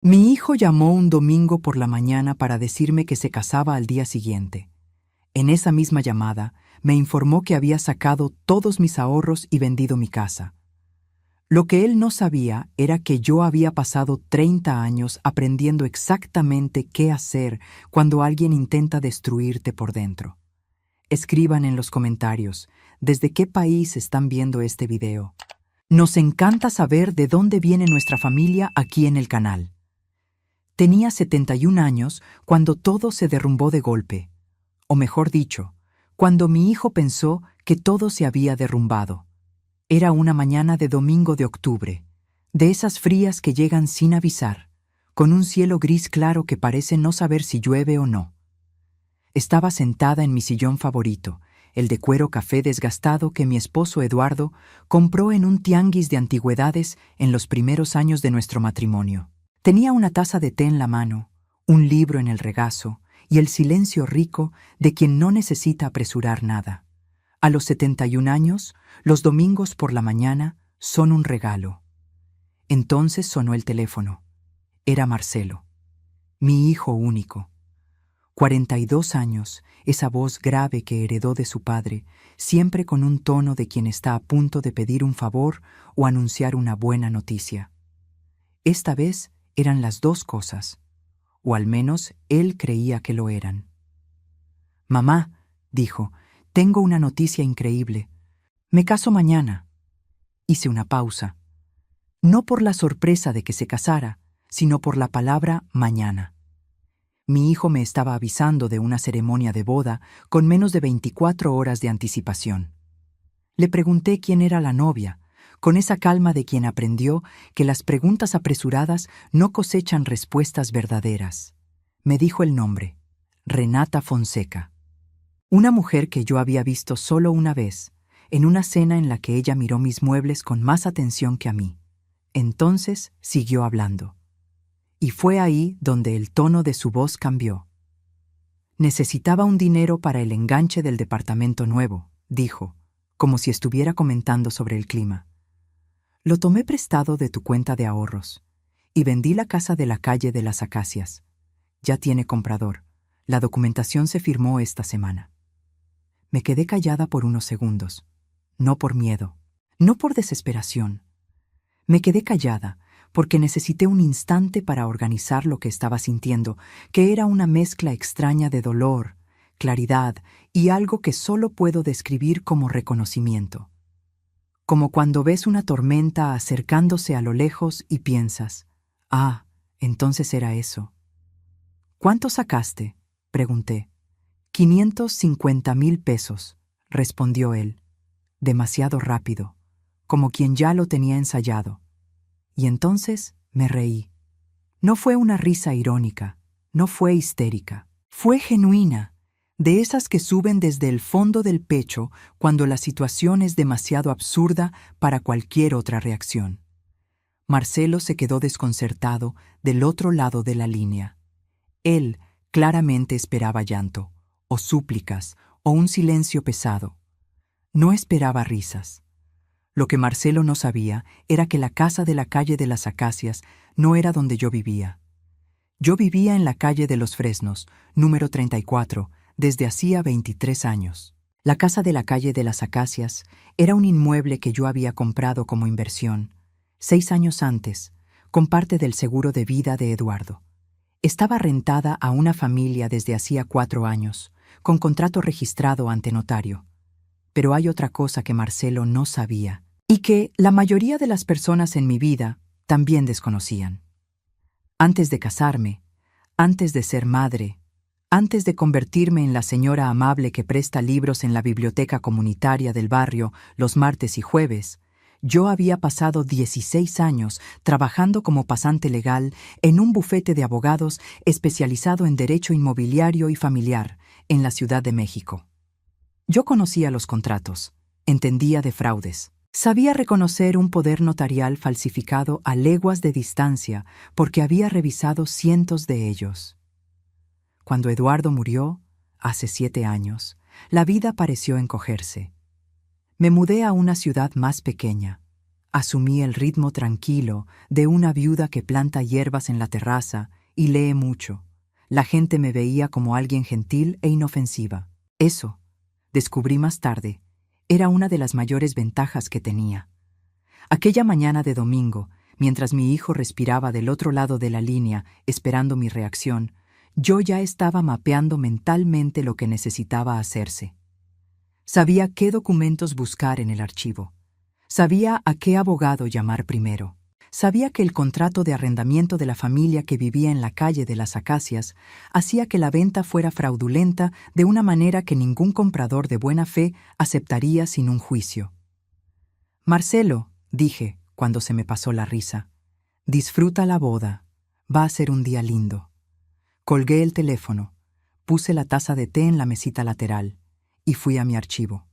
Mi hijo llamó un domingo por la mañana para decirme que se casaba al día siguiente. En esa misma llamada, me informó que había sacado todos mis ahorros y vendido mi casa. Lo que él no sabía era que yo había pasado 30 años aprendiendo exactamente qué hacer cuando alguien intenta destruirte por dentro. Escriban en los comentarios desde qué país están viendo este video. Nos encanta saber de dónde viene nuestra familia aquí en el canal. Tenía 71 años cuando todo se derrumbó de golpe. O mejor dicho, cuando mi hijo pensó que todo se había derrumbado. Era una mañana de domingo de octubre, de esas frías que llegan sin avisar, con un cielo gris claro que parece no saber si llueve o no. Estaba sentada en mi sillón favorito, el de cuero café desgastado que mi esposo Eduardo compró en un tianguis de antigüedades en los primeros años de nuestro matrimonio. Tenía una taza de té en la mano, un libro en el regazo y el silencio rico de quien no necesita apresurar nada. A los 71 años, los domingos por la mañana son un regalo. Entonces sonó el teléfono. Era Marcelo, mi hijo único. 42 años, esa voz grave que heredó de su padre, siempre con un tono de quien está a punto de pedir un favor o anunciar una buena noticia. Esta vez eran las dos cosas, o al menos él creía que lo eran. «Mamá», dijo, «tengo una noticia increíble. Me caso mañana». Hice una pausa. No por la sorpresa de que se casara, sino por la palabra mañana. Mi hijo me estaba avisando de una ceremonia de boda con menos de 24 horas de anticipación. Le pregunté quién era la novia, con esa calma de quien aprendió que las preguntas apresuradas no cosechan respuestas verdaderas. Me dijo el nombre, Renata Fonseca. Una mujer que yo había visto solo una vez, en una cena en la que ella miró mis muebles con más atención que a mí. Entonces siguió hablando. Y fue ahí donde el tono de su voz cambió. «Necesitaba un dinero para el enganche del departamento nuevo», dijo, como si estuviera comentando sobre el clima. «Lo tomé prestado de tu cuenta de ahorros y vendí la casa de la calle de las Acacias. Ya tiene comprador. La documentación se firmó esta semana». Me quedé callada por unos segundos. No por miedo, no por desesperación. Me quedé callada porque necesité un instante para organizar lo que estaba sintiendo, que era una mezcla extraña de dolor, claridad y algo que solo puedo describir como reconocimiento. Como cuando ves una tormenta acercándose a lo lejos y piensas, «Ah, entonces era eso». «¿Cuánto sacaste?», pregunté. «550,000 pesos», respondió él, demasiado rápido, como quien ya lo tenía ensayado. Y entonces me reí. No fue una risa irónica, no fue histérica, fue genuina, de esas que suben desde el fondo del pecho cuando la situación es demasiado absurda para cualquier otra reacción. Marcelo se quedó desconcertado del otro lado de la línea. Él claramente esperaba llanto, o súplicas, o un silencio pesado. No esperaba risas. Lo que Marcelo no sabía era que la casa de la calle de las Acacias no era donde yo vivía. Yo vivía en la calle de los Fresnos, número 34, desde hacía 23 años. La casa de la calle de las Acacias era un inmueble que yo había comprado como inversión, 6 años antes, con parte del seguro de vida de Eduardo. Estaba rentada a una familia desde hacía 4 años, con contrato registrado ante notario. Pero hay otra cosa que Marcelo no sabía, y que la mayoría de las personas en mi vida también desconocían. Antes de casarme, antes de ser madre, antes de convertirme en la señora amable que presta libros en la biblioteca comunitaria del barrio los martes y jueves, yo había pasado 16 años trabajando como pasante legal en un bufete de abogados especializado en derecho inmobiliario y familiar en la Ciudad de México. Yo conocía los contratos, entendía de fraudes, sabía reconocer un poder notarial falsificado a leguas de distancia porque había revisado cientos de ellos. Cuando Eduardo murió, hace 7 años, la vida pareció encogerse. Me mudé a una ciudad más pequeña, Asumí el ritmo tranquilo de una viuda que planta hierbas en la terraza y lee mucho. La gente me veía como alguien gentil e inofensiva. Eso, descubrí más tarde, era una de las mayores ventajas que tenía. Aquella mañana de domingo, mientras mi hijo respiraba del otro lado de la línea esperando mi reacción, yo ya estaba mapeando mentalmente lo que necesitaba hacerse. Sabía qué documentos buscar en el archivo. Sabía a qué abogado llamar primero. Sabía que el contrato de arrendamiento de la familia que vivía en la calle de las Acacias hacía que la venta fuera fraudulenta de una manera que ningún comprador de buena fe aceptaría sin un juicio. Marcelo, dije, cuando se me pasó la risa, disfruta la boda. Va a ser un día lindo. Colgué el teléfono, puse la taza de té en la mesita lateral y fui a mi archivo.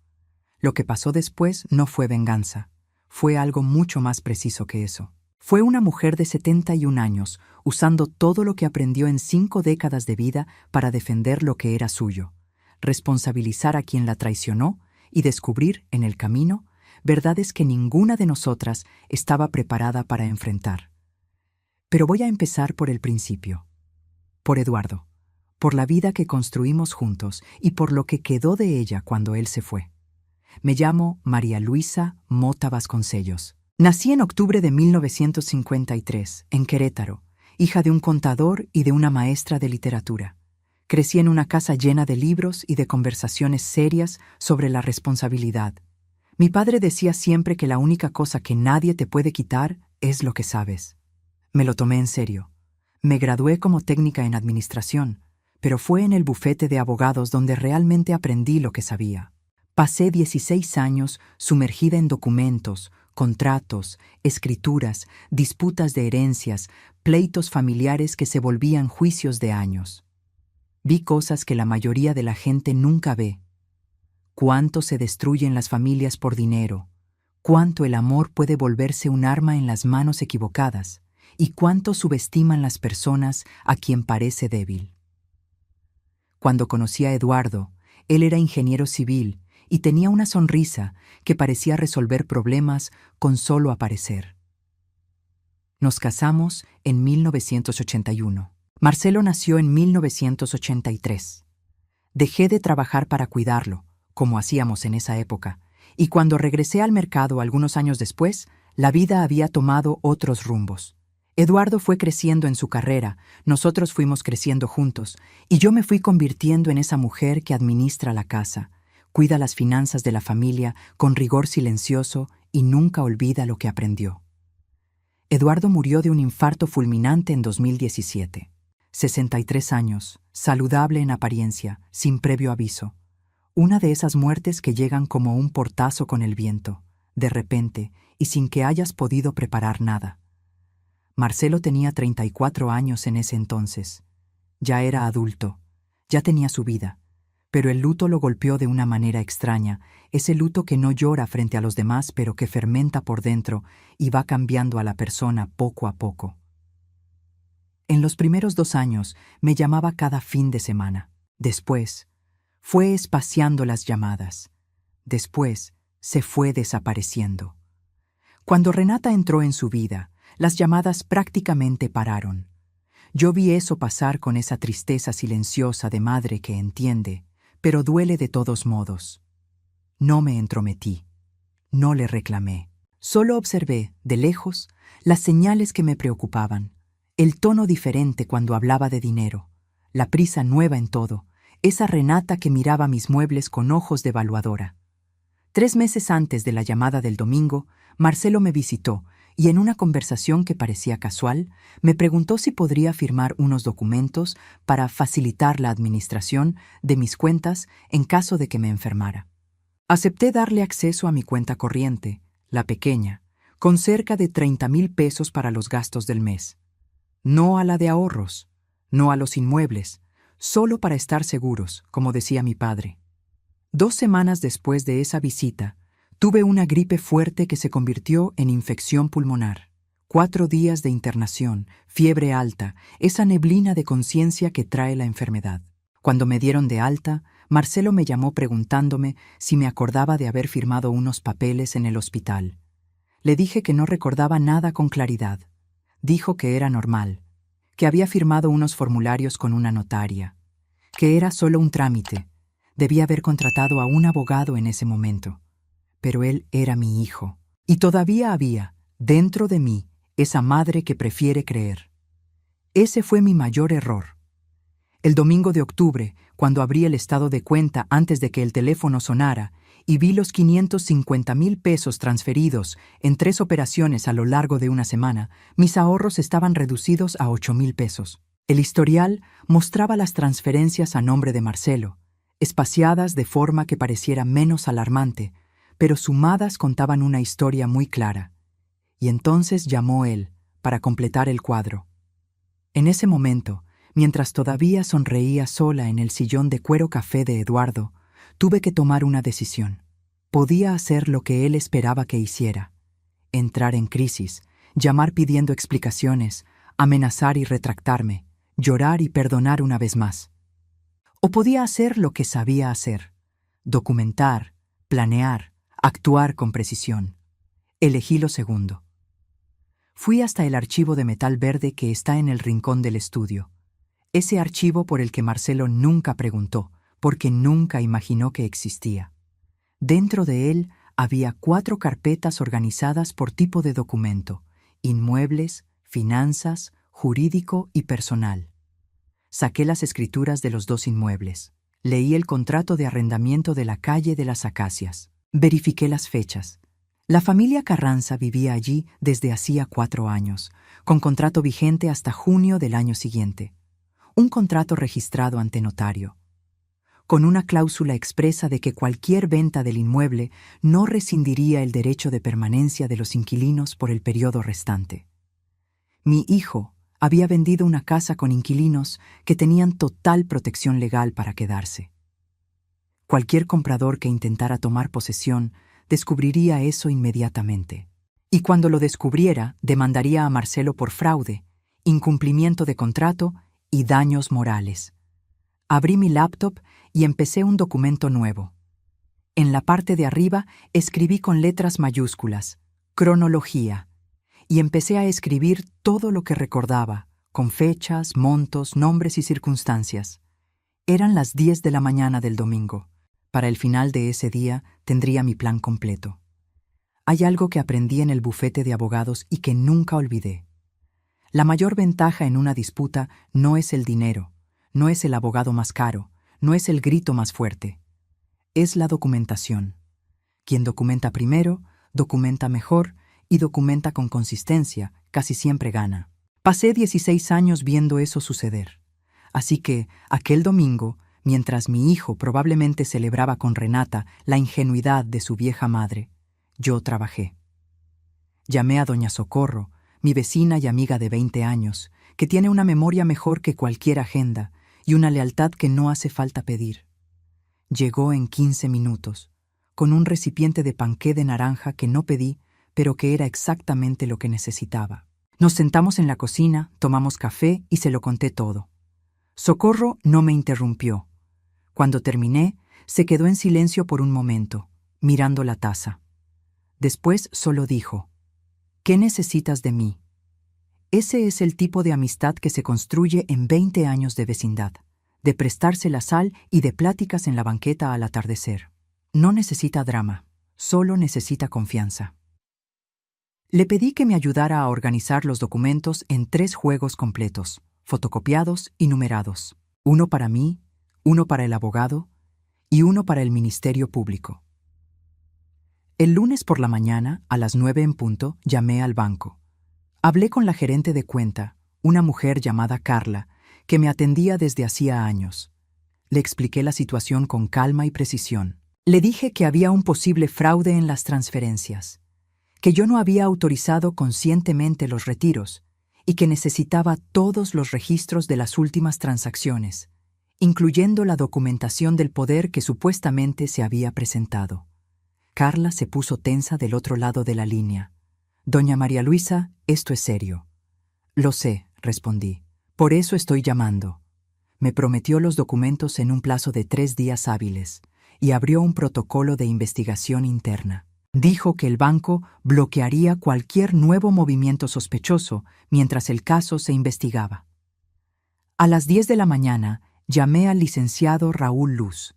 Lo que pasó después no fue venganza, fue algo mucho más preciso que eso. Fue una mujer de 71 años, usando todo lo que aprendió en 5 décadas de vida para defender lo que era suyo, responsabilizar a quien la traicionó y descubrir, en el camino, verdades que ninguna de nosotras estaba preparada para enfrentar. Pero voy a empezar por el principio. Por Eduardo, por la vida que construimos juntos y por lo que quedó de ella cuando él se fue. Me llamo María Luisa Mota Vasconcellos. Nací en octubre de 1953, en Querétaro, hija de un contador y de una maestra de literatura. Crecí en una casa llena de libros y de conversaciones serias sobre la responsabilidad. Mi padre decía siempre que la única cosa que nadie te puede quitar es lo que sabes. Me lo tomé en serio. Me gradué como técnica en administración, pero fue en el bufete de abogados donde realmente aprendí lo que sabía. Pasé 16 años sumergida en documentos, contratos, escrituras, disputas de herencias, pleitos familiares que se volvían juicios de años. Vi cosas que la mayoría de la gente nunca ve. Cuánto se destruyen las familias por dinero, cuánto el amor puede volverse un arma en las manos equivocadas y cuánto subestiman las personas a quien parece débil. Cuando conocí a Eduardo, él era ingeniero civil y tenía una sonrisa que parecía resolver problemas con solo aparecer. Nos casamos en 1981. Marcelo nació en 1983. Dejé de trabajar para cuidarlo, como hacíamos en esa época, y cuando regresé al mercado algunos años después, la vida había tomado otros rumbos. Eduardo fue creciendo en su carrera, nosotros fuimos creciendo juntos, y yo me fui convirtiendo en esa mujer que administra la casa, cuida las finanzas de la familia con rigor silencioso y nunca olvida lo que aprendió. Eduardo murió de un infarto fulminante en 2017. 63 años, saludable en apariencia, sin previo aviso. Una de esas muertes que llegan como un portazo con el viento, de repente y sin que hayas podido preparar nada. Marcelo tenía 34 años en ese entonces. Ya era adulto, ya tenía su vida. Pero el luto lo golpeó de una manera extraña, ese luto que no llora frente a los demás, pero que fermenta por dentro y va cambiando a la persona poco a poco. En los primeros 2 años me llamaba cada fin de semana. Después, fue espaciando las llamadas. Después, se fue desapareciendo. Cuando Renata entró en su vida, las llamadas prácticamente pararon. Yo vi eso pasar con esa tristeza silenciosa de madre que entiende, pero duele de todos modos. No me entrometí, no le reclamé. Solo observé, de lejos, las señales que me preocupaban. El tono diferente cuando hablaba de dinero, la prisa nueva en todo, esa Renata que miraba mis muebles con ojos de evaluadora. 3 meses antes de la llamada del domingo, Marcelo me visitó y en una conversación que parecía casual, me preguntó si podría firmar unos documentos para facilitar la administración de mis cuentas en caso de que me enfermara. Acepté darle acceso a mi cuenta corriente, la pequeña, con cerca de 30,000 pesos para los gastos del mes. No a la de ahorros, no a los inmuebles, solo para estar seguros, como decía mi padre. 2 semanas después de esa visita, tuve una gripe fuerte que se convirtió en infección pulmonar. 4 días de internación, fiebre alta, esa neblina de conciencia que trae la enfermedad. Cuando me dieron de alta, Marcelo me llamó preguntándome si me acordaba de haber firmado unos papeles en el hospital. Le dije que no recordaba nada con claridad. Dijo que era normal, que había firmado unos formularios con una notaria, que era solo un trámite. Debía haber contratado a un abogado en ese momento. Pero él era mi hijo. Y todavía había, dentro de mí, esa madre que prefiere creer. Ese fue mi mayor error. El domingo de octubre, cuando abrí el estado de cuenta antes de que el teléfono sonara y vi los 550,000 pesos transferidos en 3 operaciones a lo largo de una semana, mis ahorros estaban reducidos a 8,000 pesos. El historial mostraba las transferencias a nombre de Marcelo, espaciadas de forma que pareciera menos alarmante, pero sumadas contaban una historia muy clara. Y entonces llamó él, para completar el cuadro. En ese momento, mientras todavía sonreía sola en el sillón de cuero café de Eduardo, tuve que tomar una decisión. Podía hacer lo que él esperaba que hiciera: entrar en crisis, llamar pidiendo explicaciones, amenazar y retractarme, llorar y perdonar una vez más. O podía hacer lo que sabía hacer: documentar, planear, actuar con precisión. Elegí lo segundo. Fui hasta el archivo de metal verde que está en el rincón del estudio. Ese archivo por el que Marcelo nunca preguntó, porque nunca imaginó que existía. Dentro de él había 4 carpetas organizadas por tipo de documento: inmuebles, finanzas, jurídico y personal. Saqué las escrituras de los 2 inmuebles. Leí el contrato de arrendamiento de la calle de las Acacias. Verifiqué las fechas. La familia Carranza vivía allí desde hacía 4 años, con contrato vigente hasta junio del año siguiente. Un contrato registrado ante notario, con una cláusula expresa de que cualquier venta del inmueble no rescindiría el derecho de permanencia de los inquilinos por el periodo restante. Mi hijo había vendido una casa con inquilinos que tenían total protección legal para quedarse. Cualquier comprador que intentara tomar posesión descubriría eso inmediatamente. Y cuando lo descubriera, demandaría a Marcelo por fraude, incumplimiento de contrato y daños morales. Abrí mi laptop y empecé un documento nuevo. En la parte de arriba escribí con letras mayúsculas: cronología, y empecé a escribir todo lo que recordaba, con fechas, montos, nombres y circunstancias. Eran las 10 de la mañana del domingo. Para el final de ese día tendría mi plan completo. Hay algo que aprendí en el bufete de abogados y que nunca olvidé. La mayor ventaja en una disputa no es el dinero, no es el abogado más caro, no es el grito más fuerte. Es la documentación. Quien documenta primero, documenta mejor y documenta con consistencia, casi siempre gana. Pasé 16 años viendo eso suceder. Así que, aquel domingo, mientras mi hijo probablemente celebraba con Renata la ingenuidad de su vieja madre, yo trabajé. Llamé a doña Socorro, mi vecina y amiga de 20 años, que tiene una memoria mejor que cualquier agenda y una lealtad que no hace falta pedir. Llegó en 15 minutos, con un recipiente de panqué de naranja que no pedí, pero que era exactamente lo que necesitaba. Nos sentamos en la cocina, tomamos café y se lo conté todo. Socorro no me interrumpió. Cuando terminé, se quedó en silencio por un momento, mirando la taza. Después solo dijo: ¿qué necesitas de mí? Ese es el tipo de amistad que se construye en 20 años de vecindad, de prestarse la sal y de pláticas en la banqueta al atardecer. No necesita drama, solo necesita confianza. Le pedí que me ayudara a organizar los documentos en 3 juegos completos, fotocopiados y numerados. Uno para mí, uno para el abogado y uno para el Ministerio Público. El lunes por la mañana, a las 9 en punto, llamé al banco. Hablé con la gerente de cuenta, una mujer llamada Carla, que me atendía desde hacía años. Le expliqué la situación con calma y precisión. Le dije que había un posible fraude en las transferencias, que yo no había autorizado conscientemente los retiros y que necesitaba todos los registros de las últimas transacciones, incluyendo la documentación del poder que supuestamente se había presentado. Carla se puso tensa del otro lado de la línea. «Doña María Luisa, esto es serio». «Lo sé», respondí. «Por eso estoy llamando». Me prometió los documentos en un plazo de 3 días hábiles y abrió un protocolo de investigación interna. Dijo que el banco bloquearía cualquier nuevo movimiento sospechoso mientras el caso se investigaba. A las 10 de la mañana llamé al licenciado Raúl Luz.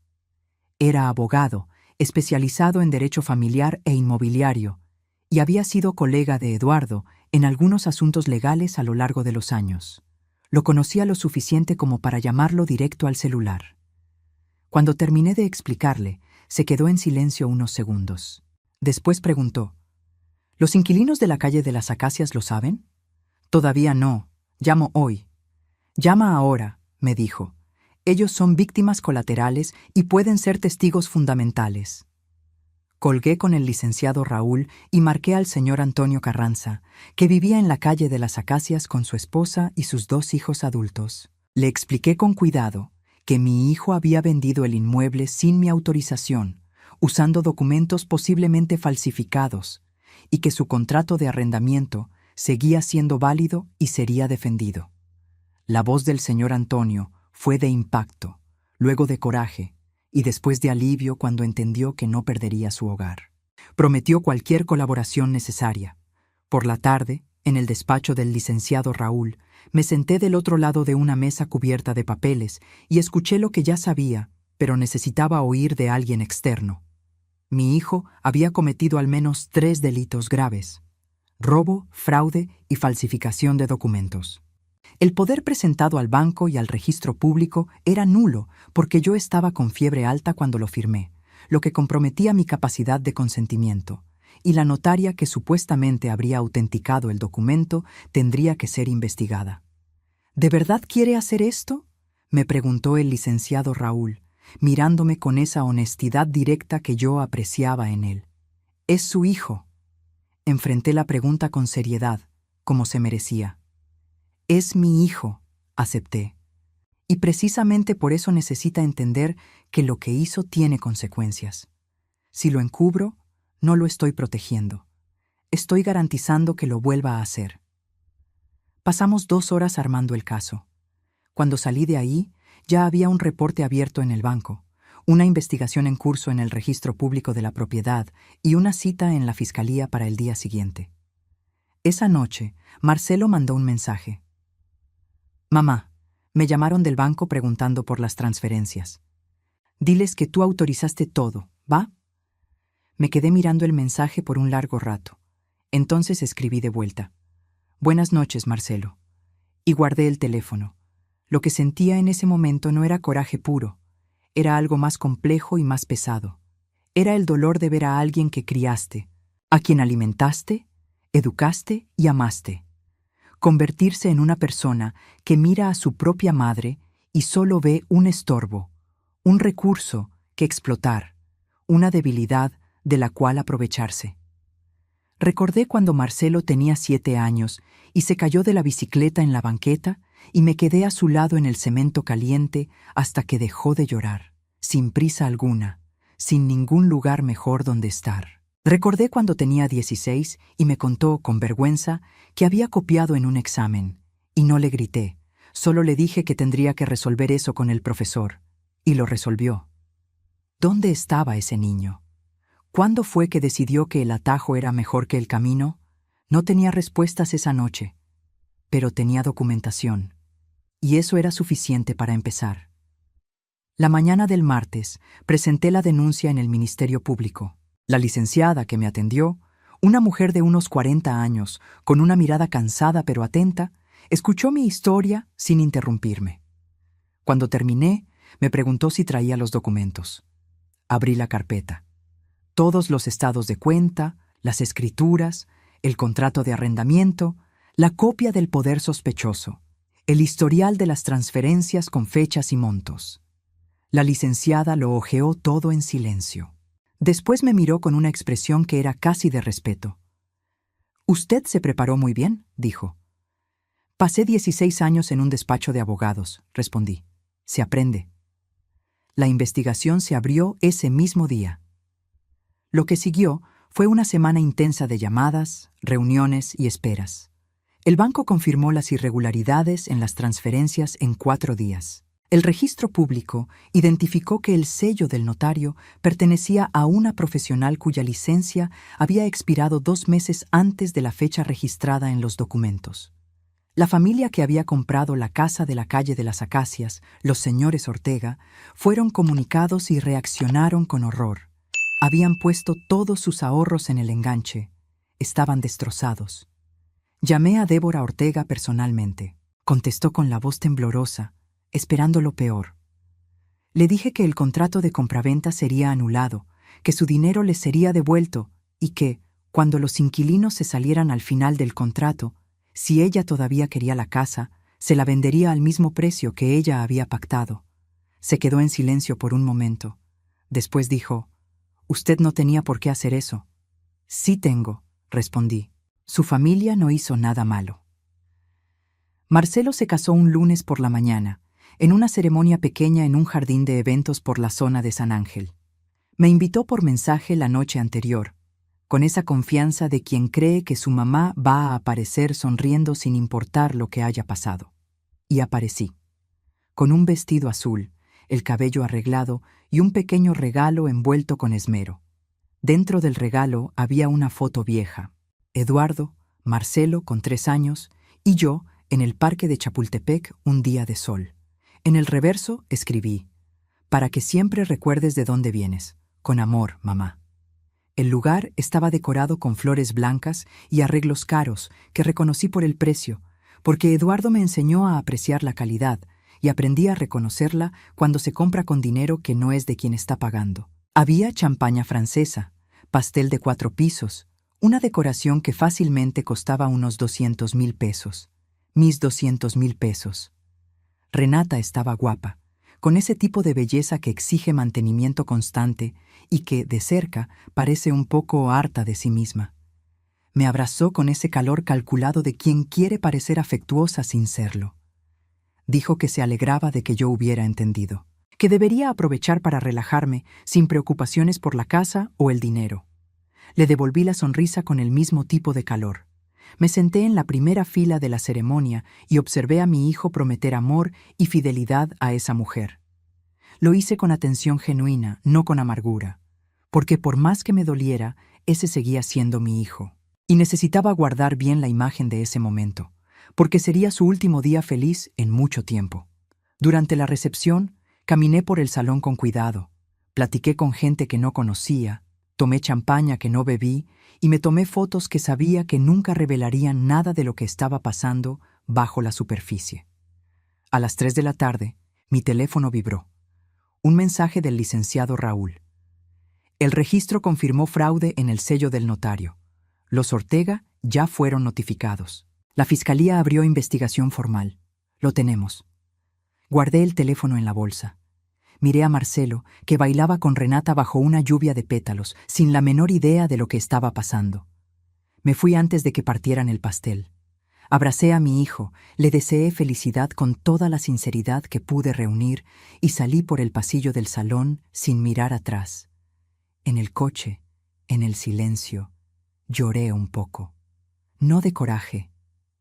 Era abogado, especializado en derecho familiar e inmobiliario, y había sido colega de Eduardo en algunos asuntos legales a lo largo de los años. Lo conocía lo suficiente como para llamarlo directo al celular. Cuando terminé de explicarle, se quedó en silencio unos segundos. Después preguntó: ¿Los inquilinos de la calle de las Acacias lo saben? Todavía no. Llamo hoy. Llama ahora, me dijo. Ellos son víctimas colaterales y pueden ser testigos fundamentales. Colgué con el licenciado Raúl y marqué al señor Antonio Carranza, que vivía en la calle de las Acacias con su esposa y sus 2 hijos adultos. Le expliqué con cuidado que mi hijo había vendido el inmueble sin mi autorización, usando documentos posiblemente falsificados, y que su contrato de arrendamiento seguía siendo válido y sería defendido. La voz del señor Antonio fue de impacto, luego de coraje, y después de alivio cuando entendió que no perdería su hogar. Prometió cualquier colaboración necesaria. Por la tarde, en el despacho del licenciado Raúl, me senté del otro lado de una mesa cubierta de papeles y escuché lo que ya sabía, pero necesitaba oír de alguien externo. Mi hijo había cometido al menos 3 delitos graves: robo, fraude y falsificación de documentos. El poder presentado al banco y al registro público era nulo porque yo estaba con fiebre alta cuando lo firmé, lo que comprometía mi capacidad de consentimiento, y la notaria que supuestamente habría autenticado el documento tendría que ser investigada. ¿De verdad quiere hacer esto?, me preguntó el licenciado Raúl, mirándome con esa honestidad directa que yo apreciaba en él. «Es su hijo». Enfrenté la pregunta con seriedad, como se merecía. «Es mi hijo», acepté. Y precisamente por eso necesita entender que lo que hizo tiene consecuencias. Si lo encubro, no lo estoy protegiendo. Estoy garantizando que lo vuelva a hacer. Pasamos 2 horas armando el caso. Cuando salí de ahí, ya había un reporte abierto en el banco, una investigación en curso en el registro público de la propiedad y una cita en la fiscalía para el día siguiente. Esa noche, Marcelo mandó un mensaje. «Mamá, me llamaron del banco preguntando por las transferencias. Diles que tú autorizaste todo, ¿va?» Me quedé mirando el mensaje por un largo rato. Entonces escribí de vuelta: «Buenas noches, Marcelo». Y guardé el teléfono. Lo que sentía en ese momento no era coraje puro, era algo más complejo y más pesado. Era el dolor de ver a alguien que criaste, a quien alimentaste, educaste y amaste. Convertirse en una persona que mira a su propia madre y solo ve un estorbo, un recurso que explotar, una debilidad de la cual aprovecharse. Recordé cuando Marcelo tenía 7 años y se cayó de la bicicleta en la banqueta y me quedé a su lado en el cemento caliente hasta que dejó de llorar, sin prisa alguna, sin ningún lugar mejor donde estar. Recordé cuando tenía 16 y me contó, con vergüenza, que había copiado en un examen, y no le grité, solo le dije que tendría que resolver eso con el profesor, y lo resolvió. ¿Dónde estaba ese niño? ¿Cuándo fue que decidió que el atajo era mejor que el camino? No tenía respuestas esa noche, pero tenía documentación, y eso era suficiente para empezar. La mañana del martes presenté la denuncia en el Ministerio Público. La licenciada que me atendió, una mujer de unos 40 años, con una mirada cansada pero atenta, escuchó mi historia sin interrumpirme. Cuando terminé, me preguntó si traía los documentos. Abrí la carpeta. Todos los estados de cuenta, las escrituras, el contrato de arrendamiento, la copia del poder sospechoso, el historial de las transferencias con fechas y montos. La licenciada lo hojeó todo en silencio. Después me miró con una expresión que era casi de respeto. «Usted se preparó muy bien», dijo. «Pasé 16 años en un despacho de abogados», respondí. «Se aprende». La investigación se abrió ese mismo día. Lo que siguió fue una semana intensa de llamadas, reuniones y esperas. El banco confirmó las irregularidades en las transferencias en 4 días. El registro público identificó que el sello del notario pertenecía a una profesional cuya licencia había expirado 2 meses antes de la fecha registrada en los documentos. La familia que había comprado la casa de la calle de las Acacias, los señores Ortega, fueron comunicados y reaccionaron con horror. Habían puesto todos sus ahorros en el enganche. Estaban destrozados. Llamé a Débora Ortega personalmente. Contestó con la voz temblorosa, esperando lo peor. Le dije que el contrato de compraventa sería anulado, que su dinero les sería devuelto y que, cuando los inquilinos se salieran al final del contrato, si ella todavía quería la casa, se la vendería al mismo precio que ella había pactado. Se quedó en silencio por un momento. Después dijo: «Usted no tenía por qué hacer eso». «Sí tengo», respondí. «Su familia no hizo nada malo». Marcelo se casó un lunes por la mañana, en una ceremonia pequeña en un jardín de eventos por la zona de San Ángel. Me invitó por mensaje la noche anterior, con esa confianza de quien cree que su mamá va a aparecer sonriendo sin importar lo que haya pasado. Y aparecí, con un vestido azul, el cabello arreglado y un pequeño regalo envuelto con esmero. Dentro del regalo había una foto vieja. Eduardo, Marcelo con 3 años y yo en el parque de Chapultepec un día de sol. En el reverso escribí: «Para que siempre recuerdes de dónde vienes. Con amor, mamá». El lugar estaba decorado con flores blancas y arreglos caros que reconocí por el precio, porque Eduardo me enseñó a apreciar la calidad y aprendí a reconocerla cuando se compra con dinero que no es de quien está pagando. Había champaña francesa, pastel de 4 pisos, una decoración que fácilmente costaba unos 200,000 pesos. Mis 200,000 pesos. Renata estaba guapa, con ese tipo de belleza que exige mantenimiento constante y que, de cerca, parece un poco harta de sí misma. Me abrazó con ese calor calculado de quien quiere parecer afectuosa sin serlo. Dijo que se alegraba de que yo hubiera entendido, que debería aprovechar para relajarme sin preocupaciones por la casa o el dinero. Le devolví la sonrisa con el mismo tipo de calor. Me senté en la primera fila de la ceremonia y observé a mi hijo prometer amor y fidelidad a esa mujer. Lo hice con atención genuina, no con amargura, porque por más que me doliera, ese seguía siendo mi hijo. Y necesitaba guardar bien la imagen de ese momento, porque sería su último día feliz en mucho tiempo. Durante la recepción, caminé por el salón con cuidado, platiqué con gente que no conocía, tomé champaña que no bebí y me tomé fotos que sabía que nunca revelarían nada de lo que estaba pasando bajo la superficie. A las 3 de la tarde, mi teléfono vibró. Un mensaje del licenciado Raúl. El registro confirmó fraude en el sello del notario. Los Ortega ya fueron notificados. La fiscalía abrió investigación formal. Lo tenemos. Guardé el teléfono en la bolsa. Miré a Marcelo, que bailaba con Renata bajo una lluvia de pétalos, sin la menor idea de lo que estaba pasando. Me fui antes de que partieran el pastel. Abracé a mi hijo, le deseé felicidad con toda la sinceridad que pude reunir y salí por el pasillo del salón sin mirar atrás. En el coche, en el silencio, lloré un poco. No de coraje,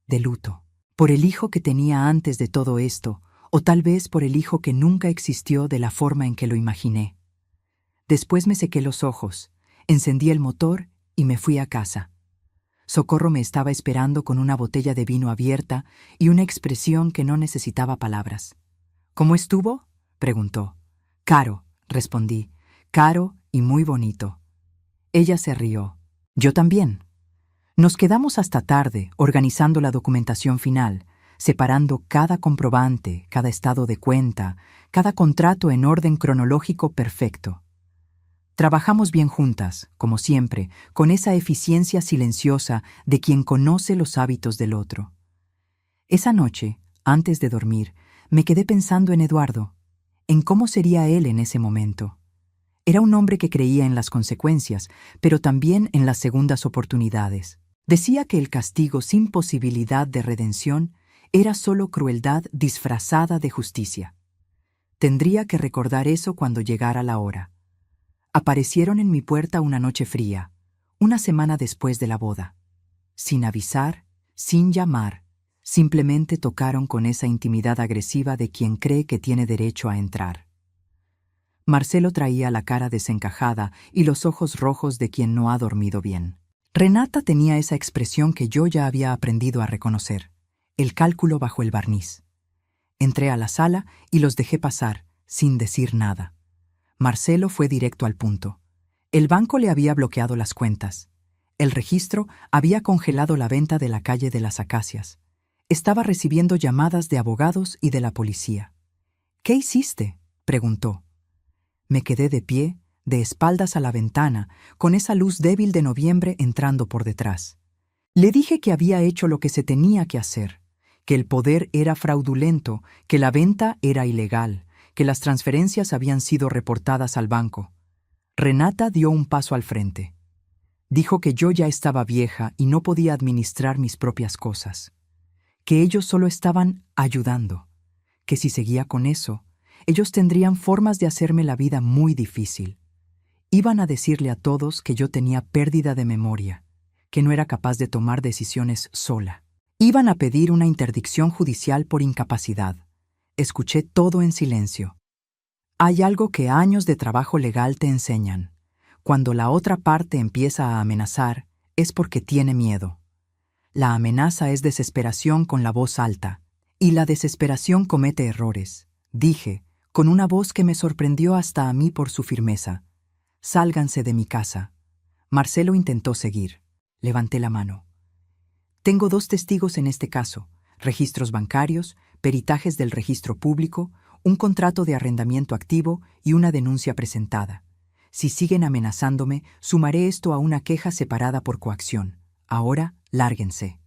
de luto. Por el hijo que tenía antes de todo esto, o tal vez por el hijo que nunca existió de la forma en que lo imaginé. Después me sequé los ojos, encendí el motor y me fui a casa. Socorro me estaba esperando con una botella de vino abierta y una expresión que no necesitaba palabras. «¿Cómo estuvo?», preguntó. «Caro», respondí, «caro y muy bonito». Ella se rió. Yo también. Nos quedamos hasta tarde organizando la documentación final, separando cada comprobante, cada estado de cuenta, cada contrato en orden cronológico perfecto. Trabajamos bien juntas, como siempre, con esa eficiencia silenciosa de quien conoce los hábitos del otro. Esa noche, antes de dormir, me quedé pensando en Eduardo, en cómo sería él en ese momento. Era un hombre que creía en las consecuencias, pero también en las segundas oportunidades. Decía que el castigo sin posibilidad de redención era solo crueldad disfrazada de justicia. Tendría que recordar eso cuando llegara la hora. Aparecieron en mi puerta una noche fría, una semana después de la boda. Sin avisar, sin llamar, Simplemente tocaron con esa intimidad agresiva de quien cree que tiene derecho a entrar. Marcelo traía la cara desencajada y los ojos rojos de quien no ha dormido bien. Renata tenía esa expresión que yo ya había aprendido a reconocer, el cálculo bajo el barniz. Entré a la sala y los dejé pasar, sin decir nada. Marcelo fue directo al punto. El banco le había bloqueado las cuentas. El registro había congelado la venta de la calle de las Acacias. Estaba recibiendo llamadas de abogados y de la policía. «¿Qué hiciste?», preguntó. Me quedé de pie, de espaldas a la ventana, con esa luz débil de noviembre entrando por detrás. Le dije que había hecho lo que se tenía que hacer, que el poder era fraudulento, que la venta era ilegal, que las transferencias habían sido reportadas al banco. Renata dio un paso al frente. Dijo que yo ya estaba vieja y no podía administrar mis propias cosas, que ellos solo estaban ayudando, que si seguía con eso, ellos tendrían formas de hacerme la vida muy difícil. Iban a decirle a todos que yo tenía pérdida de memoria, que no era capaz de tomar decisiones sola. Iban a pedir una interdicción judicial por incapacidad. Escuché todo en silencio. Hay algo que años de trabajo legal te enseñan. Cuando la otra parte empieza a amenazar, es porque tiene miedo. La amenaza es desesperación con la voz alta, y la desesperación comete errores. Dije, con una voz que me sorprendió hasta a mí por su firmeza. «Sálganse de mi casa». Marcelo intentó seguir. Levanté la mano. «Tengo 2 testigos en este caso, registros bancarios, peritajes del registro público, un contrato de arrendamiento activo y una denuncia presentada. Si siguen amenazándome, sumaré esto a una queja separada por coacción. Ahora, lárguense».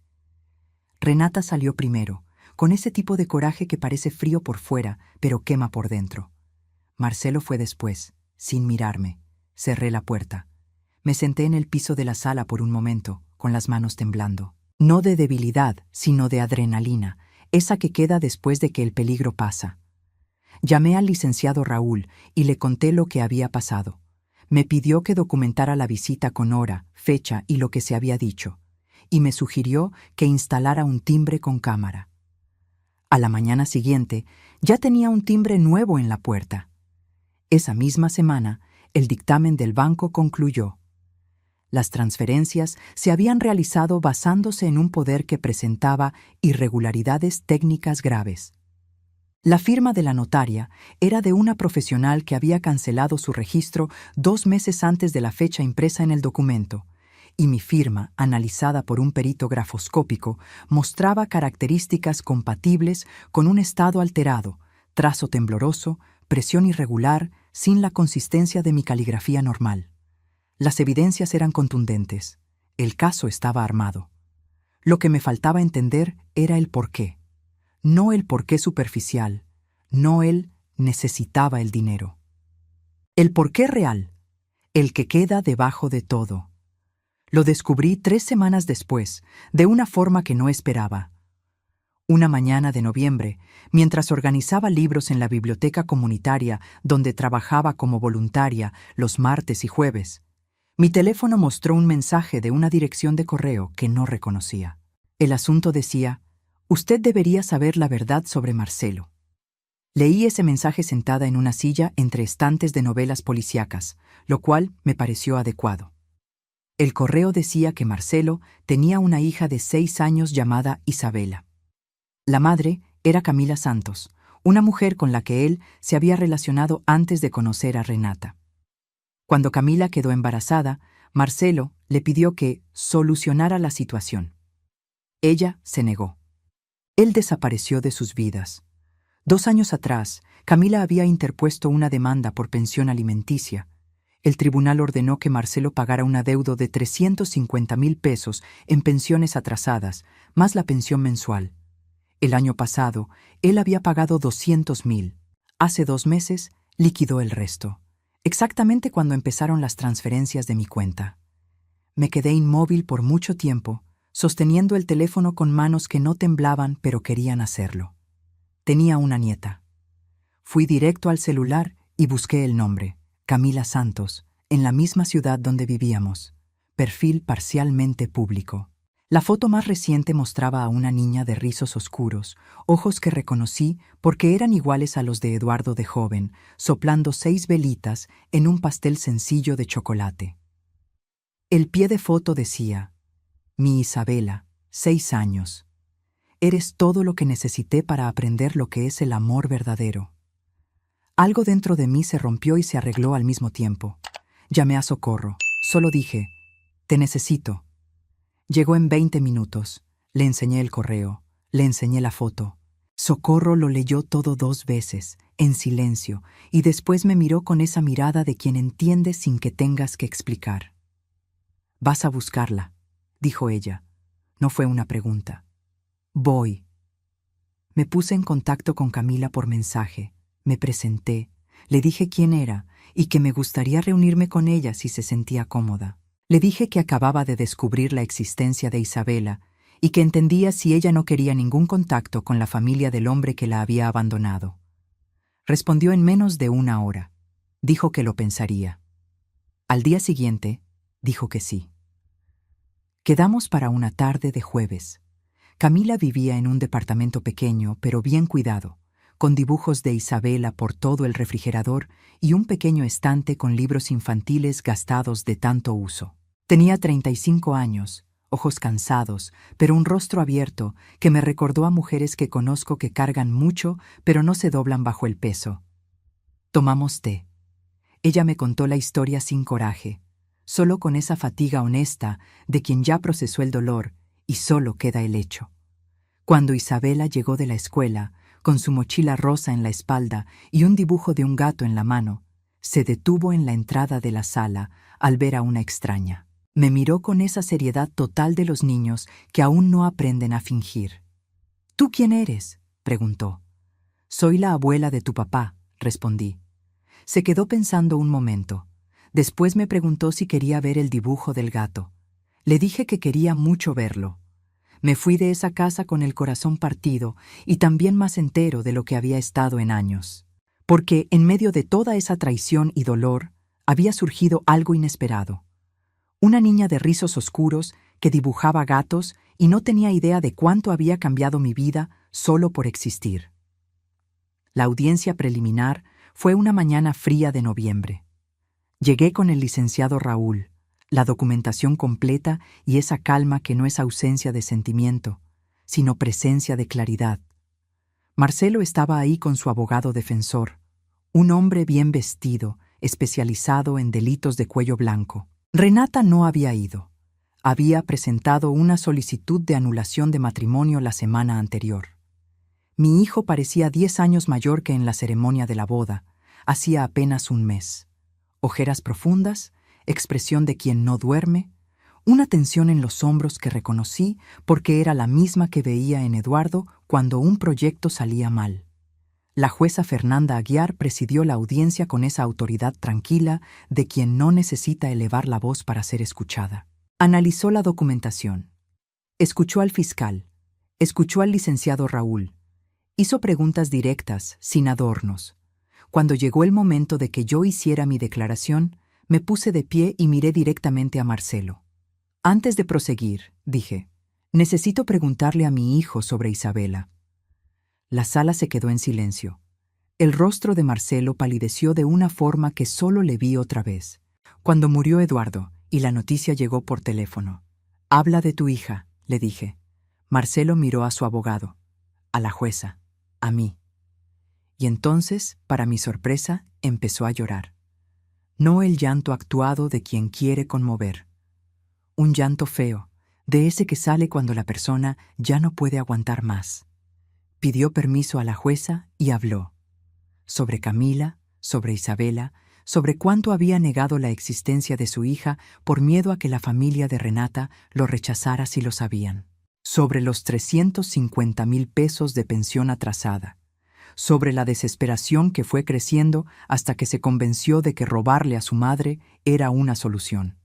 Renata salió primero, con ese tipo de coraje que parece frío por fuera, pero quema por dentro. Marcelo fue después, sin mirarme. Cerré la puerta. Me senté en el piso de la sala por un momento, con las manos temblando. No de debilidad, sino de adrenalina, esa que queda después de que el peligro pasa. Llamé al licenciado Raúl y le conté lo que había pasado. Me pidió que documentara la visita con hora, fecha y lo que se había dicho, y me sugirió que instalara un timbre con cámara. A la mañana siguiente, ya tenía un timbre nuevo en la puerta. Esa misma semana, el dictamen del banco concluyó. Las transferencias se habían realizado basándose en un poder que presentaba irregularidades técnicas graves. La firma de la notaria era de una profesional que había cancelado su registro 2 meses antes de la fecha impresa en el documento, y mi firma, analizada por un perito grafoscópico, mostraba características compatibles con un estado alterado, trazo tembloroso, presión irregular, sin la consistencia de mi caligrafía normal. Las evidencias eran contundentes. El caso estaba armado. Lo que me faltaba entender era el porqué. No el porqué superficial, no el necesitaba el dinero. El porqué real, el que queda debajo de todo. Lo descubrí 3 semanas después, de una forma que no esperaba. Una mañana de noviembre, mientras organizaba libros en la biblioteca comunitaria donde trabajaba como voluntaria los martes y jueves, mi teléfono mostró un mensaje de una dirección de correo que no reconocía. El asunto decía: «Usted debería saber la verdad sobre Marcelo». Leí ese mensaje sentada en una silla entre estantes de novelas policíacas, lo cual me pareció adecuado. El correo decía que Marcelo tenía una hija de 6 años llamada Isabela. La madre era Camila Santos, una mujer con la que él se había relacionado antes de conocer a Renata. Cuando Camila quedó embarazada, Marcelo le pidió que solucionara la situación. Ella se negó. Él desapareció de sus vidas. 2 años atrás, Camila había interpuesto una demanda por pensión alimenticia. El tribunal ordenó que Marcelo pagara un adeudo de 350,000 pesos en pensiones atrasadas, más la pensión mensual. El año pasado, él había pagado 200,000. Hace 2 meses, liquidó el resto, exactamente cuando empezaron las transferencias de mi cuenta. Me quedé inmóvil por mucho tiempo, sosteniendo el teléfono con manos que no temblaban pero querían hacerlo. Tenía una nieta. Fui directo al celular y busqué el nombre, Camila Santos, en la misma ciudad donde vivíamos. Perfil parcialmente público. La foto más reciente mostraba a una niña de rizos oscuros, ojos que reconocí porque eran iguales a los de Eduardo de joven, soplando 6 velitas en un pastel sencillo de chocolate. El pie de foto decía: Mi Isabela, 6 años. Eres todo lo que necesité para aprender lo que es el amor verdadero. Algo dentro de mí se rompió y se arregló al mismo tiempo. Llamé a Socorro. Solo dije: Te necesito. Llegó en 20 minutos. Le enseñé el correo. Le enseñé la foto. Socorro lo leyó todo 2 veces, en silencio, y después me miró con esa mirada de quien entiende sin que tengas que explicar. «Vas a buscarla», dijo ella. No fue una pregunta. «Voy». Me puse en contacto con Camila por mensaje. Me presenté. Le dije quién era y que me gustaría reunirme con ella si se sentía cómoda. Le dije que acababa de descubrir la existencia de Isabela y que entendía si ella no quería ningún contacto con la familia del hombre que la había abandonado. Respondió en menos de 1 hora. Dijo que lo pensaría. Al día siguiente, dijo que sí. Quedamos para una tarde de jueves. Camila vivía en un departamento pequeño, pero bien cuidado, con dibujos de Isabela por todo el refrigerador y un pequeño estante con libros infantiles gastados de tanto uso. Tenía 35 años, ojos cansados, pero un rostro abierto que me recordó a mujeres que conozco que cargan mucho, pero no se doblan bajo el peso. Tomamos té. Ella me contó la historia sin coraje, solo con esa fatiga honesta de quien ya procesó el dolor y solo queda el hecho. Cuando Isabela llegó de la escuela, con su mochila rosa en la espalda y un dibujo de un gato en la mano, se detuvo en la entrada de la sala al ver a una extraña. Me miró con esa seriedad total de los niños que aún no aprenden a fingir. «¿Tú quién eres?», preguntó. «Soy la abuela de tu papá», respondí. Se quedó pensando un momento. Después me preguntó si quería ver el dibujo del gato. Le dije que quería mucho verlo. Me fui de esa casa con el corazón partido y también más entero de lo que había estado en años. Porque en medio de toda esa traición y dolor, había surgido algo inesperado. Una niña de rizos oscuros que dibujaba gatos y no tenía idea de cuánto había cambiado mi vida solo por existir. La audiencia preliminar fue una mañana fría de noviembre. Llegué con el licenciado Raúl, la documentación completa y esa calma que no es ausencia de sentimiento, sino presencia de claridad. Marcelo estaba ahí con su abogado defensor, un hombre bien vestido, especializado en delitos de cuello blanco. Renata no había ido. Había presentado una solicitud de anulación de matrimonio la semana anterior. Mi hijo parecía 10 años mayor que en la ceremonia de la boda, hacía apenas un mes. Ojeras profundas, expresión de quien no duerme, una tensión en los hombros que reconocí porque era la misma que veía en Eduardo cuando un proyecto salía mal. La jueza Fernanda Aguiar presidió la audiencia con esa autoridad tranquila de quien no necesita elevar la voz para ser escuchada. Analizó la documentación. Escuchó al fiscal. Escuchó al licenciado Raúl. Hizo preguntas directas, sin adornos. Cuando llegó el momento de que yo hiciera mi declaración, me puse de pie y miré directamente a Marcelo. Antes de proseguir, dije, necesito preguntarle a mi hijo sobre Isabela. La sala se quedó en silencio. El rostro de Marcelo palideció de una forma que solo le vi otra vez, cuando murió Eduardo y la noticia llegó por teléfono. «Habla de tu hija», le dije. Marcelo miró a su abogado, a la jueza, a mí. Y entonces, para mi sorpresa, empezó a llorar. No el llanto actuado de quien quiere conmover. Un llanto feo, de ese que sale cuando la persona ya no puede aguantar más. Pidió permiso a la jueza y habló. Sobre Camila, sobre Isabela, sobre cuánto había negado la existencia de su hija por miedo a que la familia de Renata lo rechazara si lo sabían. Sobre los 350,000 pesos de pensión atrasada. Sobre la desesperación que fue creciendo hasta que se convenció de que robarle a su madre era una solución.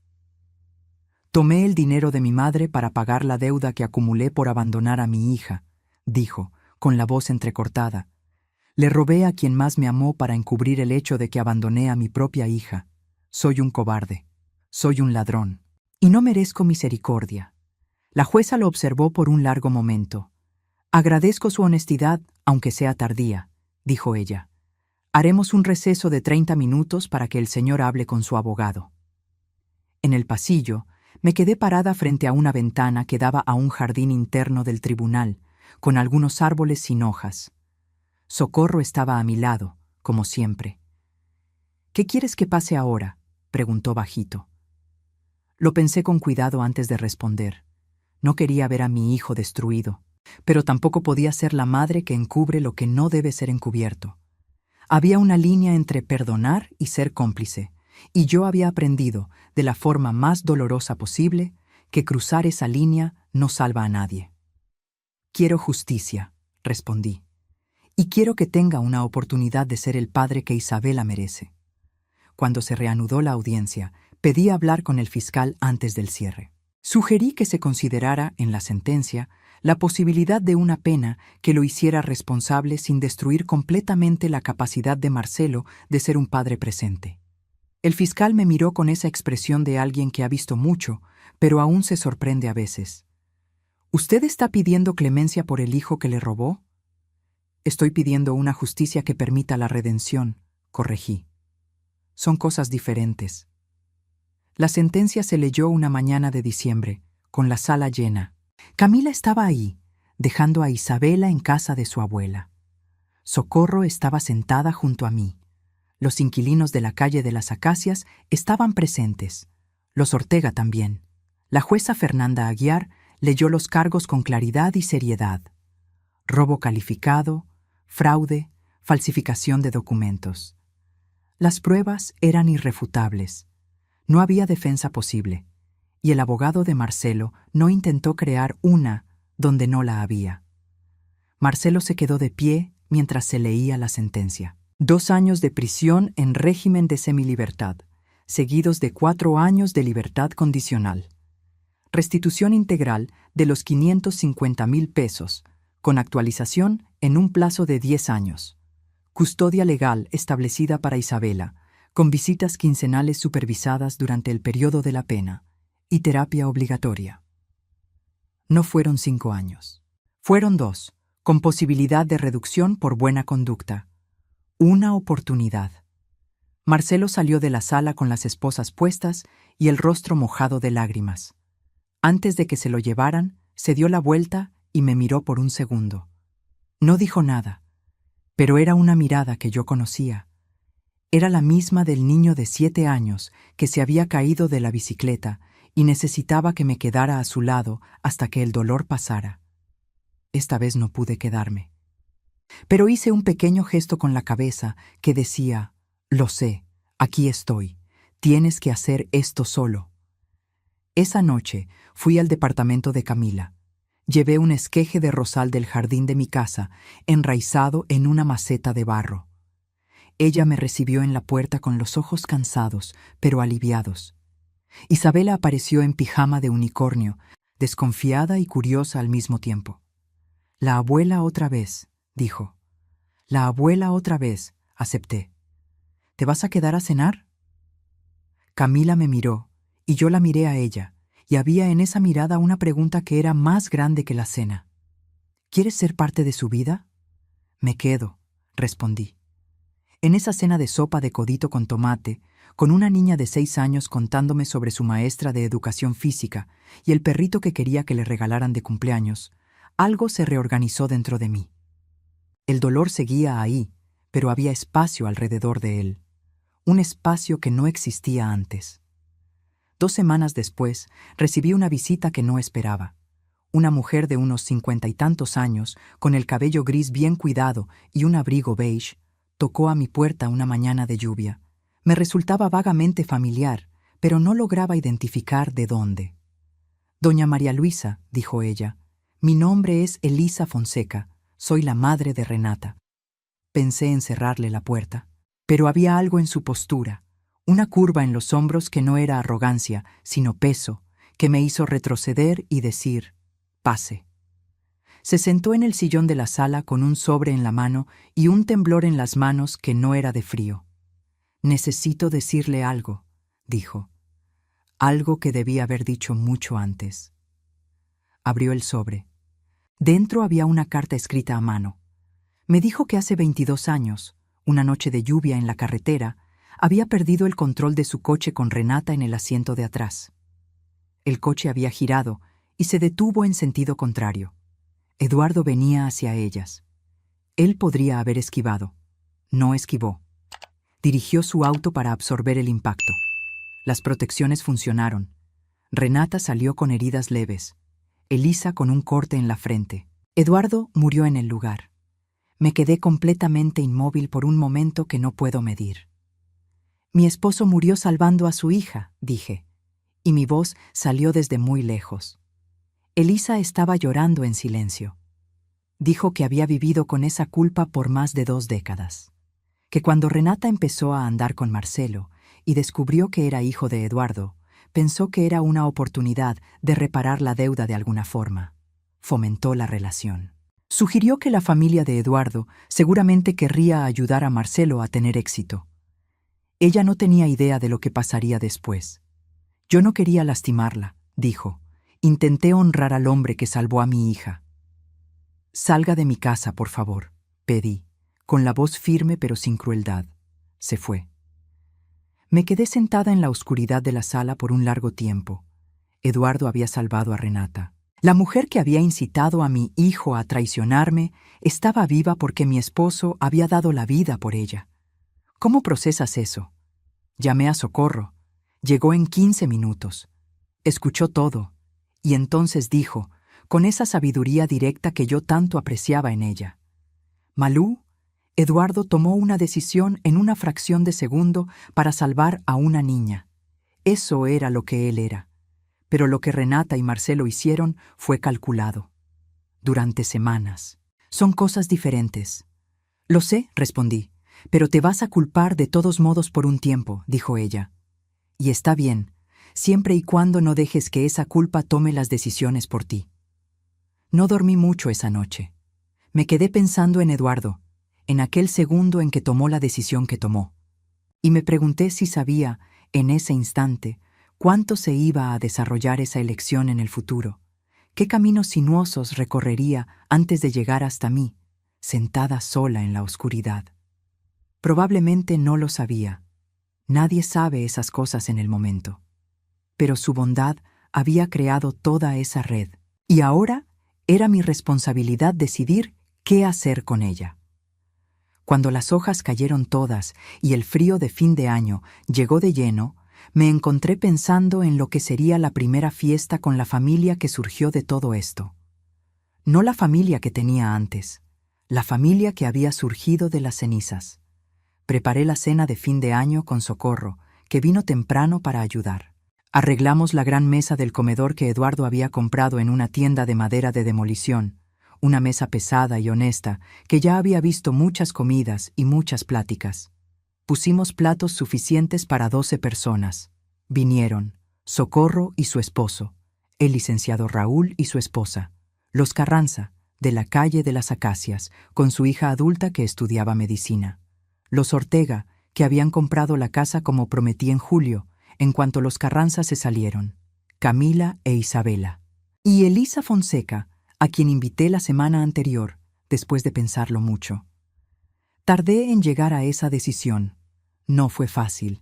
Tomé el dinero de mi madre para pagar la deuda que acumulé por abandonar a mi hija, dijo, con la voz entrecortada. Le robé a quien más me amó para encubrir el hecho de que abandoné a mi propia hija. Soy un cobarde. Soy un ladrón. Y no merezco misericordia. La jueza lo observó por un largo momento. «Agradezco su honestidad, aunque sea tardía», dijo ella. «Haremos un receso de 30 minutos para que el señor hable con su abogado». En el pasillo, me quedé parada frente a una ventana que daba a un jardín interno del tribunal, con algunos árboles sin hojas. Socorro estaba a mi lado, como siempre. «¿Qué quieres que pase ahora?», preguntó bajito. Lo pensé con cuidado antes de responder. No quería ver a mi hijo destruido, pero tampoco podía ser la madre que encubre lo que no debe ser encubierto. Había una línea entre perdonar y ser cómplice, y yo había aprendido, de la forma más dolorosa posible, que cruzar esa línea no salva a nadie. «Quiero justicia», respondí, «y quiero que tenga una oportunidad de ser el padre que Isabela merece». Cuando se reanudó la audiencia, pedí hablar con el fiscal antes del cierre. Sugerí que se considerara, en la sentencia, la posibilidad de una pena que lo hiciera responsable sin destruir completamente la capacidad de Marcelo de ser un padre presente. El fiscal me miró con esa expresión de alguien que ha visto mucho, pero aún se sorprende a veces. «¿Usted está pidiendo clemencia por el hijo que le robó?» «Estoy pidiendo una justicia que permita la redención», corregí. «Son cosas diferentes». La sentencia se leyó una mañana de diciembre, con la sala llena. Camila estaba ahí, dejando a Isabela en casa de su abuela. Socorro estaba sentada junto a mí. Los inquilinos de la calle de las Acacias estaban presentes. Los Ortega también. La jueza Fernanda Aguiar leyó los cargos con claridad y seriedad. Robo calificado, fraude, falsificación de documentos. Las pruebas eran irrefutables. No había defensa posible, y el abogado de Marcelo no intentó crear una donde no la había. Marcelo se quedó de pie mientras se leía la sentencia. 2 años de prisión en régimen de semilibertad, seguidos de 4 años de libertad condicional. Restitución integral de los 550,000 pesos, con actualización en un plazo de 10 años. Custodia legal establecida para Isabela, con visitas quincenales supervisadas durante el periodo de la pena, y terapia obligatoria. No fueron 5 años. Fueron 2, con posibilidad de reducción por buena conducta. Una oportunidad. Marcelo salió de la sala con las esposas puestas y el rostro mojado de lágrimas. Antes de que se lo llevaran, se dio la vuelta y me miró por un segundo. No dijo nada, pero era una mirada que yo conocía. Era la misma del niño de 7 años que se había caído de la bicicleta y necesitaba que me quedara a su lado hasta que el dolor pasara. Esta vez no pude quedarme. Pero hice un pequeño gesto con la cabeza que decía: «Lo sé, aquí estoy, tienes que hacer esto solo». Esa noche fui al departamento de Camila. Llevé un esqueje de rosal del jardín de mi casa, enraizado en una maceta de barro. Ella me recibió en la puerta con los ojos cansados, pero aliviados. Isabela apareció en pijama de unicornio, desconfiada y curiosa al mismo tiempo. «La abuela otra vez», dijo. «La abuela otra vez», acepté. «¿Te vas a quedar a cenar?». Camila me miró, y yo la miré a ella, y había en esa mirada una pregunta que era más grande que la cena. «¿Quieres ser parte de su vida?». «Me quedo», respondí. En esa cena de sopa de codito con tomate, con una niña de 6 años contándome sobre su maestra de educación física y el perrito que quería que le regalaran de cumpleaños, algo se reorganizó dentro de mí. El dolor seguía ahí, pero había espacio alrededor de él. Un espacio que no existía antes. 2 semanas después, recibí una visita que no esperaba. Una mujer de unos 50 y tantos años, con el cabello gris bien cuidado y un abrigo beige, tocó a mi puerta una mañana de lluvia. Me resultaba vagamente familiar, pero no lograba identificar de dónde. «Doña María Luisa», dijo ella, «mi nombre es Elisa Fonseca, soy la madre de Renata». Pensé en cerrarle la puerta, pero había algo en su postura, una curva en los hombros que no era arrogancia, sino peso, que me hizo retroceder y decir: «Pase». Se sentó en el sillón de la sala con un sobre en la mano y un temblor en las manos que no era de frío. «Necesito decirle algo», dijo. Algo que debía haber dicho mucho antes. Abrió el sobre. Dentro había una carta escrita a mano. Me dijo que hace 22 años, una noche de lluvia en la carretera, había perdido el control de su coche con Renata en el asiento de atrás. El coche había girado y se detuvo en sentido contrario. Eduardo venía hacia ellas. Él podría haber esquivado. No esquivó. Dirigió su auto para absorber el impacto. Las protecciones funcionaron. Renata salió con heridas leves. Elisa con un corte en la frente. Eduardo murió en el lugar. Me quedé completamente inmóvil por un momento que no puedo medir. Mi esposo murió salvando a su hija, dije, y mi voz salió desde muy lejos. Elisa estaba llorando en silencio. Dijo que había vivido con esa culpa por más de 2 décadas. Que cuando Renata empezó a andar con Marcelo y descubrió que era hijo de Eduardo, pensó que era una oportunidad de reparar la deuda de alguna forma. Fomentó la relación. Sugirió que la familia de Eduardo seguramente querría ayudar a Marcelo a tener éxito. Ella no tenía idea de lo que pasaría después. Yo no quería lastimarla, dijo. Intenté honrar al hombre que salvó a mi hija. Salga de mi casa, por favor, pedí, con la voz firme pero sin crueldad. Se fue. Me quedé sentada en la oscuridad de la sala por un largo tiempo. Eduardo había salvado a Renata. La mujer que había incitado a mi hijo a traicionarme estaba viva porque mi esposo había dado la vida por ella. ¿Cómo procesas eso? Llamé a socorro. Llegó en 15 minutos. Escuchó todo. Y entonces dijo, con esa sabiduría directa que yo tanto apreciaba en ella: Malú, Eduardo tomó una decisión en una fracción de segundo para salvar a una niña. Eso era lo que él era. Pero lo que Renata y Marcelo hicieron fue calculado. Durante semanas. Son cosas diferentes. Lo sé, respondí, pero te vas a culpar de todos modos por un tiempo, dijo ella. Y está bien, siempre y cuando no dejes que esa culpa tome las decisiones por ti. No dormí mucho esa noche. Me quedé pensando en Eduardo, en aquel segundo en que tomó la decisión que tomó. Y me pregunté si sabía, en ese instante, cuánto se iba a desarrollar esa elección en el futuro, qué caminos sinuosos recorrería antes de llegar hasta mí, sentada sola en la oscuridad. Probablemente no lo sabía. Nadie sabe esas cosas en el momento. Pero su bondad había creado toda esa red, y ahora era mi responsabilidad decidir qué hacer con ella. Cuando las hojas cayeron todas y el frío de fin de año llegó de lleno, me encontré pensando en lo que sería la primera fiesta con la familia que surgió de todo esto. No la familia que tenía antes, la familia que había surgido de las cenizas. Preparé la cena de fin de año con Socorro, que vino temprano para ayudar. Arreglamos la gran mesa del comedor que Eduardo había comprado en una tienda de madera de demolición, una mesa pesada y honesta que ya había visto muchas comidas y muchas pláticas. Pusimos platos suficientes para 12 personas. Vinieron Socorro y su esposo, el licenciado Raúl y su esposa, los Carranza, de la calle de las Acacias, con su hija adulta que estudiaba medicina, los Ortega, que habían comprado la casa como prometí en julio, en cuanto los Carranza se salieron, Camila e Isabela, y Elisa Fonseca, a quien invité la semana anterior, después de pensarlo mucho. Tardé en llegar a esa decisión. No fue fácil,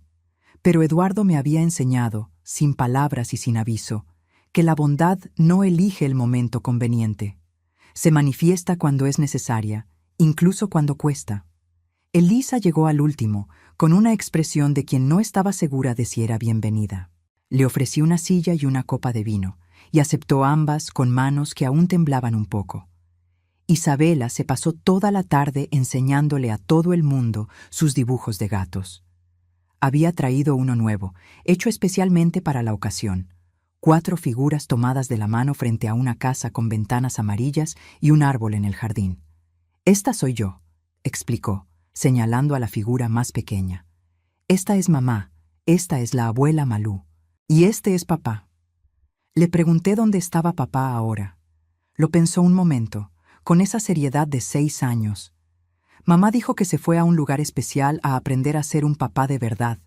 pero Eduardo me había enseñado, sin palabras y sin aviso, que la bondad no elige el momento conveniente. Se manifiesta cuando es necesaria, incluso cuando cuesta. Elisa llegó al último, con una expresión de quien no estaba segura de si era bienvenida. Le ofrecí una silla y una copa de vino, y aceptó ambas con manos que aún temblaban un poco. Isabela se pasó toda la tarde enseñándole a todo el mundo sus dibujos de gatos. Había traído uno nuevo, hecho especialmente para la ocasión. 4 figuras tomadas de la mano frente a una casa con ventanas amarillas y un árbol en el jardín. «Esta soy yo», explicó, señalando a la figura más pequeña. «Esta es mamá, esta es la abuela Malú, y este es papá». Le pregunté dónde estaba papá ahora. Lo pensó un momento, con esa seriedad de 6 años. Mamá dijo que se fue a un lugar especial a aprender a ser un papá de verdad,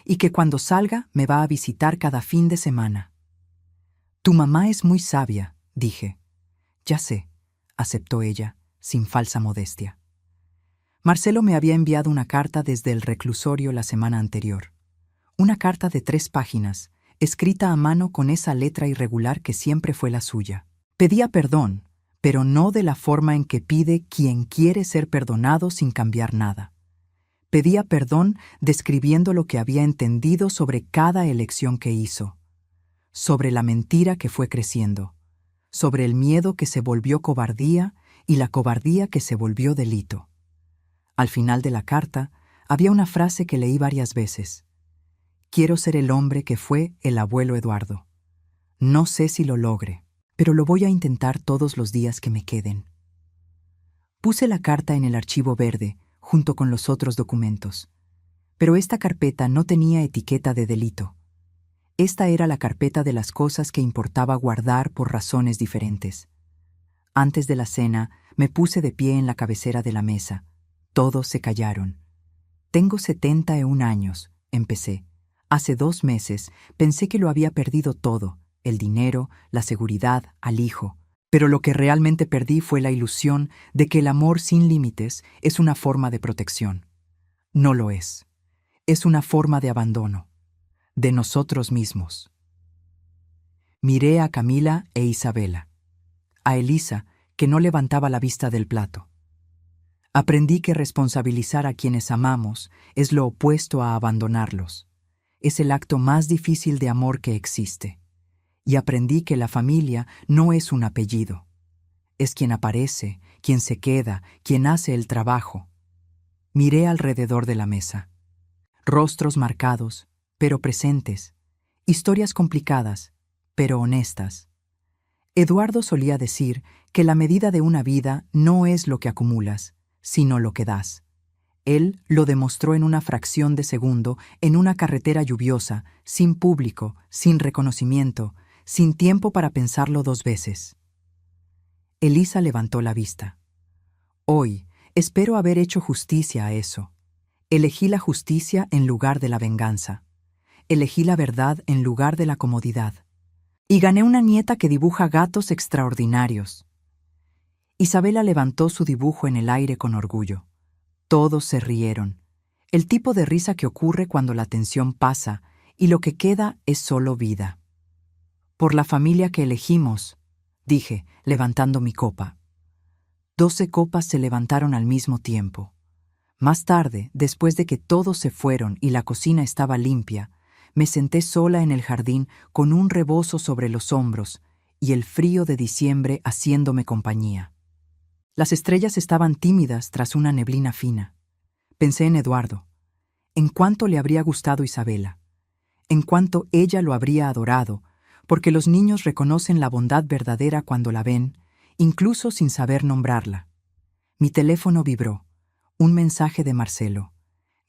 y que cuando salga me va a visitar cada fin de semana. «Tu mamá es muy sabia», dije. Ya sé, aceptó ella, sin falsa modestia. Marcelo me había enviado una carta desde el reclusorio la semana anterior. Una carta de 3 páginas, escrita a mano con esa letra irregular que siempre fue la suya. Pedía perdón, pero no de la forma en que pide quien quiere ser perdonado sin cambiar nada. Pedía perdón describiendo lo que había entendido sobre cada elección que hizo, sobre la mentira que fue creciendo, sobre el miedo que se volvió cobardía y la cobardía que se volvió delito. Al final de la carta había una frase que leí varias veces. Quiero ser el hombre que fue el abuelo Eduardo. No sé si lo logre, pero lo voy a intentar todos los días que me queden. Puse la carta en el archivo verde, junto con los otros documentos. Pero esta carpeta no tenía etiqueta de delito. Esta era la carpeta de las cosas que importaba guardar por razones diferentes. Antes de la cena, me puse de pie en la cabecera de la mesa. Todos se callaron. Tengo 71 años, empecé. Hace 2 meses pensé que lo había perdido todo, el dinero, la seguridad, al hijo. Pero lo que realmente perdí fue la ilusión de que el amor sin límites es una forma de protección. No lo es. Es una forma de abandono. De nosotros mismos. Miré a Camila e Isabela. A Elisa, que no levantaba la vista del plato. Aprendí que responsabilizar a quienes amamos es lo opuesto a abandonarlos. Es el acto más difícil de amor que existe. Y aprendí que la familia no es un apellido. Es quien aparece, quien se queda, quien hace el trabajo. Miré alrededor de la mesa. Rostros marcados, pero presentes. Historias complicadas, pero honestas. Eduardo solía decir que la medida de una vida no es lo que acumulas, sino lo que das. Él lo demostró en una fracción de segundo, en una carretera lluviosa, sin público, sin reconocimiento, sin tiempo para pensarlo 2 veces. Elisa levantó la vista. Hoy espero haber hecho justicia a eso. Elegí la justicia en lugar de la venganza. Elegí la verdad en lugar de la comodidad. Y gané una nieta que dibuja gatos extraordinarios. Isabela levantó su dibujo en el aire con orgullo. Todos se rieron. El tipo de risa que ocurre cuando la tensión pasa y lo que queda es solo vida. Por la familia que elegimos, dije, levantando mi copa. 12 copas se levantaron al mismo tiempo. Más tarde, después de que todos se fueron y la cocina estaba limpia, me senté sola en el jardín con un rebozo sobre los hombros y el frío de diciembre haciéndome compañía. Las estrellas estaban tímidas tras una neblina fina. Pensé en Eduardo, en cuánto le habría gustado Isabela, en cuánto ella lo habría adorado, porque los niños reconocen la bondad verdadera cuando la ven, incluso sin saber nombrarla. Mi teléfono vibró. Un mensaje de Marcelo.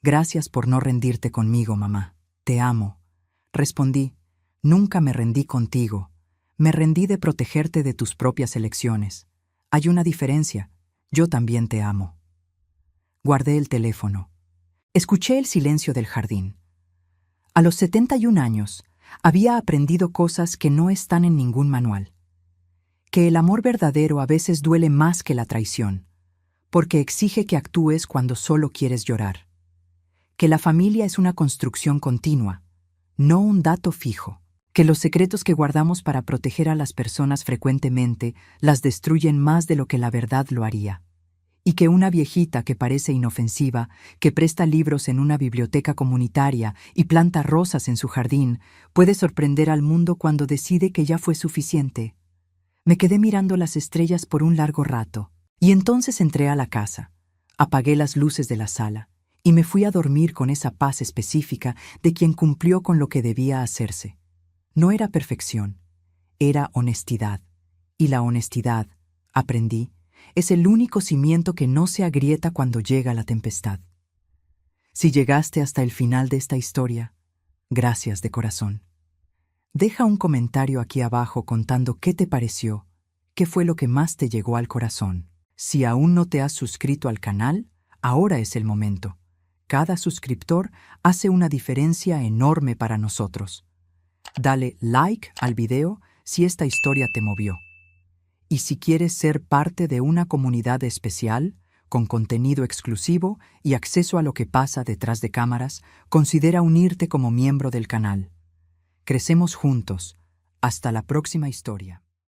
Gracias por no rendirte conmigo, mamá. Te amo. Respondí. Nunca me rendí contigo. Me rendí de protegerte de tus propias elecciones. Hay una diferencia. Yo también te amo. Guardé el teléfono. Escuché el silencio del jardín. A los 71 años, había aprendido cosas que no están en ningún manual. Que el amor verdadero a veces duele más que la traición, porque exige que actúes cuando solo quieres llorar. Que la familia es una construcción continua, no un dato fijo. Que los secretos que guardamos para proteger a las personas frecuentemente las destruyen más de lo que la verdad lo haría. Y que una viejita que parece inofensiva, que presta libros en una biblioteca comunitaria y planta rosas en su jardín, puede sorprender al mundo cuando decide que ya fue suficiente. Me quedé mirando las estrellas por un largo rato, y entonces entré a la casa, apagué las luces de la sala, y me fui a dormir con esa paz específica de quien cumplió con lo que debía hacerse. No era perfección, era honestidad, y la honestidad, aprendí, es el único cimiento que no se agrieta cuando llega la tempestad. Si llegaste hasta el final de esta historia, gracias de corazón. Deja un comentario aquí abajo contando qué te pareció, qué fue lo que más te llegó al corazón. Si aún no te has suscrito al canal, ahora es el momento. Cada suscriptor hace una diferencia enorme para nosotros. Dale like al video si esta historia te movió. Y si quieres ser parte de una comunidad especial, con contenido exclusivo y acceso a lo que pasa detrás de cámaras, considera unirte como miembro del canal. Crecemos juntos. Hasta la próxima historia.